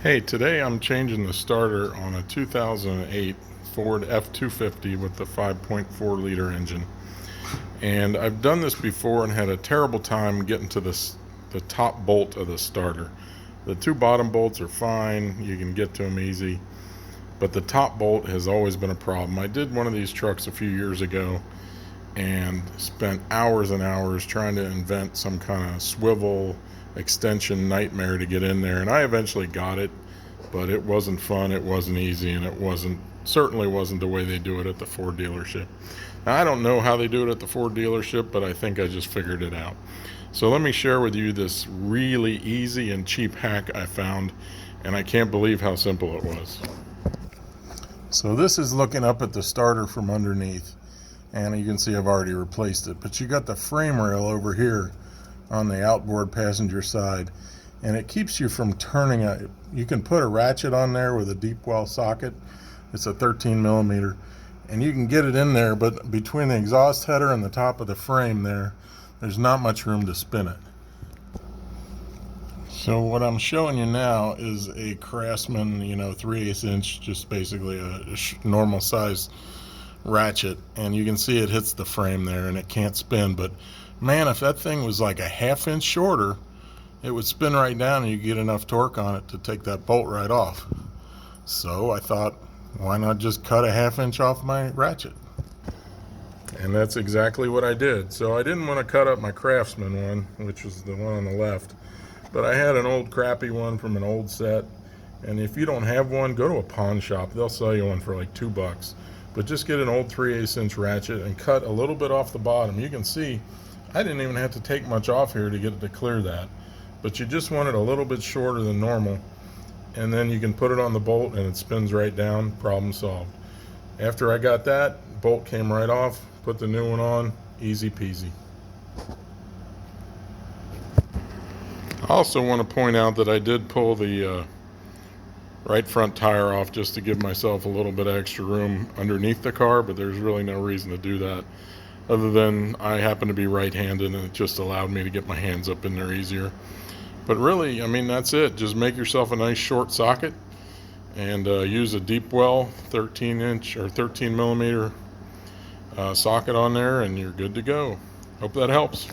Hey, today I'm changing the starter on a 2008 Ford F250 with the 5.4 liter engine. And I've done this before and had a terrible time getting to the top bolt of the starter. The two bottom bolts are fine, you can get to them easy, but the top bolt has always been a problem. I did one of these trucks a few years ago and spent hours and hours trying to invent some kind of swivel extension nightmare to get in there, and I eventually got it, but it wasn't fun, it wasn't easy, and it certainly wasn't the way they do it at the Ford dealership. Now, I don't know how they do it at the Ford dealership, but I think I just figured it out. So let me share with you this really easy and cheap hack I found, and I can't believe how simple it was. So this is looking up at the starter from underneath, and you can see I've already replaced it, but you got the frame rail over here on the outboard passenger side, and it keeps you from turning it. You can put a ratchet on there with a deep well socket. It's a 13 millimeter, and you can get it in there, but between the exhaust header and the top of the frame there's not much room to spin it. So what I'm showing you now is a Craftsman, 3/8 inch, just basically a normal size ratchet, and you can see it hits the frame there and it can't spin. But man, if that thing was like a ½ inch shorter, it would spin right down and you get enough torque on it to take that bolt right off. So I thought, why not just cut a ½ inch off my ratchet? And that's exactly what I did. So I didn't want to cut up my Craftsman one, which was the one on the left, but I had an old crappy one from an old set. And if you don't have one, go to a pawn shop. They'll sell you one for like $2. But just get an old 3/8 inch ratchet and cut a little bit off the bottom. You can see I didn't even have to take much off here to get it to clear that. But you just want it a little bit shorter than normal, and then you can put it on the bolt and it spins right down. Problem solved. After I got that, bolt came right off, put the new one on, easy peasy. I also want to point out that I did pull the right front tire off just to give myself a little bit of extra room underneath the car, but there's really no reason to do that other than I happen to be right-handed and it just allowed me to get my hands up in there easier. But really, I mean, that's it. Just make yourself a nice short socket and use a deep well 13 inch or 13 millimeter socket on there, and you're good to go. Hope that helps.